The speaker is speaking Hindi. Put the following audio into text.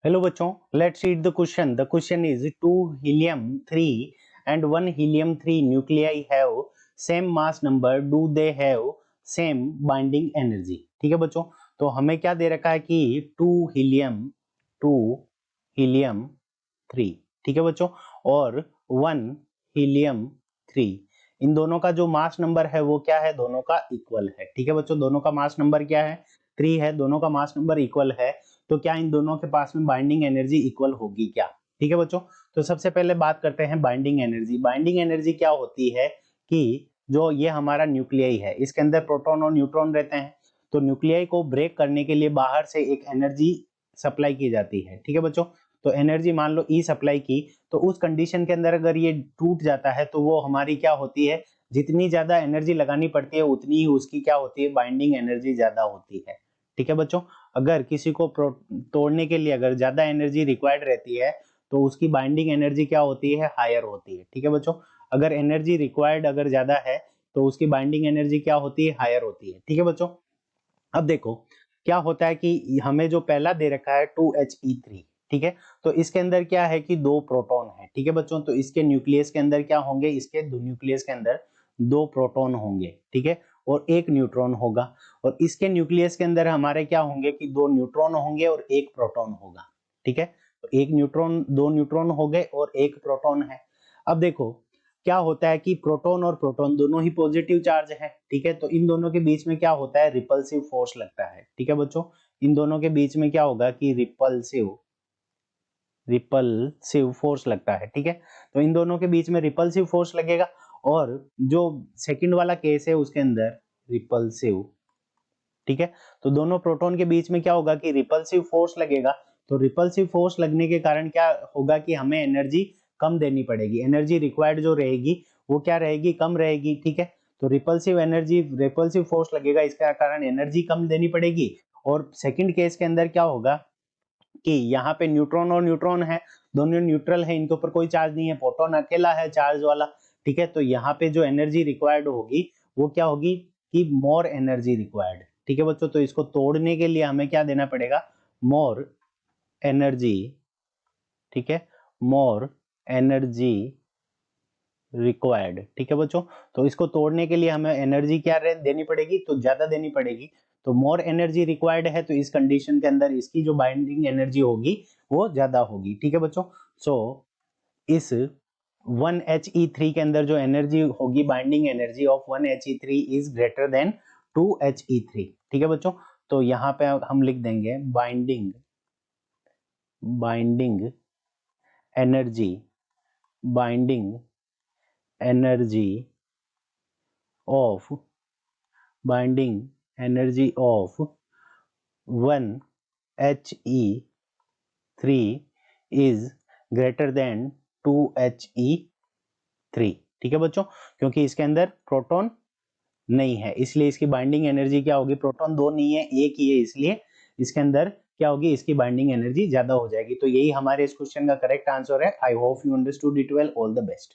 हेलो बच्चों, let's read the question. The question is 2 helium 3 and 1 helium 3 nuclei have same mass number. Do they have same binding energy? ठीक है बच्चों, तो हमें क्या दे रखा है कि 2 helium 3, ठीक है बच्चों, और 1 helium 3, इन दोनों का जो मास नंबर है वो क्या है, दोनों का इक्वल है. ठीक है बच्चों, दोनों का मास नंबर क्या है, 3 है, दोनों का मास नंबर इक्वल है. तो क्या इन दोनों के पास में बाइंडिंग एनर्जी इक्वल होगी क्या? ठीक है बच्चों, तो सबसे पहले बात करते हैं बाइंडिंग एनर्जी. बाइंडिंग एनर्जी क्या होती है कि जो ये हमारा न्यूक्लियाई है, इसके अंदर प्रोटॉन और न्यूट्रॉन रहते हैं. तो न्यूक्लियाई को ब्रेक करने के लिए बाहर से एक एनर्जी सप्लाई की जाती है. ठीक है बच्चों, तो एनर्जी मान लो ई सप्लाई की, तो उस कंडीशन के अंदर अगर ये टूट जाता है तो वो हमारी क्या होती है, जितनी ज्यादा एनर्जी लगानी पड़ती है उतनी ही उसकी क्या होती है, बाइंडिंग एनर्जी ज्यादा होती है. ठीक है बच्चों, अगर किसी को तोड़ने के लिए अगर ज्यादा एनर्जी रिक्वायर्ड रहती है तो उसकी बाइंडिंग एनर्जी क्या होती है, हायर होती है. ठीक है बच्चों, अगर एनर्जी रिक्वायर्ड अगर ज्यादा है तो उसकी बाइंडिंग एनर्जी क्या होती है, हायर होती है. ठीक है बच्चों, अब देखो क्या होता है कि हमें जो पहला दे रखा है 2He3, ठीक है, तो इसके अंदर क्या है कि 2 प्रोटॉन है. ठीक है बच्चों, तो इसके न्यूक्लियस के अंदर क्या होंगे, इसके न्यूक्लियस के अंदर 2 प्रोटॉन होंगे. ठीक है, और 1 न्यूट्रॉन होगा. और इसके न्यूक्लियस के अंदर हमारे क्या होंगे कि 2 न्यूट्रॉन होंगे और 1 प्रोटॉन होगा. ठीक है, तो 1 न्यूट्रॉन, 2 न्यूट्रॉन हो गए और 1 प्रोटॉन है. अब देखो क्या होता है कि प्रोटॉन और प्रोटॉन दोनों ही पॉजिटिव चार्ज है. ठीक है, तो इन दोनों के बीच में क्या होता है, रिपल्सिव फोर्स लगता है. ठीक है बच्चों, इन दोनों के बीच में क्या होगा कि रिपल्सिव फोर्स लगता है. ठीक है, तो इन दोनों के बीच में रिपल्सिव फोर्स लगेगा. और जो सेकंड वाला केस है उसके अंदर रिपल्सिव, ठीक है, तो दोनों प्रोटॉन के बीच में क्या होगा कि रिपल्सिव फोर्स लगेगा. तो रिपल्सिव फोर्स लगने के कारण क्या होगा कि हमें एनर्जी कम देनी पड़ेगी. एनर्जी रिक्वायर्ड जो रहेगी वो क्या रहेगी, कम रहेगी. ठीक है, तो रिपल्सिव फोर्स लगेगा, इसके कारण एनर्जी कम देनी पड़ेगी. और सेकंड केस के अंदर क्या होगा कि यहाँ पे न्यूट्रॉन और न्यूट्रॉन है, दोनों न्यूट्रल है, इनके ऊपर कोई चार्ज नहीं है, प्रोटॉन अकेला है चार्ज वाला. ठीक है, तो यहाँ पे जो एनर्जी रिक्वायर्ड होगी वो क्या होगी कि मोर एनर्जी रिक्वायर्ड. ठीक है बच्चों, तो इसको तोड़ने के लिए हमें क्या देना पड़ेगा, मोर एनर्जी. ठीक है, मोर एनर्जी रिक्वायर्ड. ठीक है बच्चों, तो इसको तोड़ने के लिए हमें एनर्जी क्या देनी पड़ेगी, तो ज्यादा देनी पड़ेगी. तो मोर एनर्जी रिक्वायर्ड है, तो इस कंडीशन के अंदर इसकी जो बाइंडिंग एनर्जी होगी वो ज्यादा होगी. ठीक है बच्चों, सो इस 1He3 के अंदर जो एनर्जी होगी, binding energy of 1He3 is greater than 2He3. ठीक है बच्चों, तो यहाँ पे हम लिख देंगे binding energy of 1He3 is greater than 2He3. ठीक है बच्चों, क्योंकि इसके अंदर प्रोटॉन नहीं है इसलिए इसकी बाइंडिंग एनर्जी क्या होगी, प्रोटॉन 2 नहीं है, 1 ही है, इसलिए इसके अंदर क्या होगी, इसकी बाइंडिंग एनर्जी ज्यादा हो जाएगी. तो यही हमारे इस क्वेश्चन का करेक्ट आंसर है. I hope you understood it well. All the best.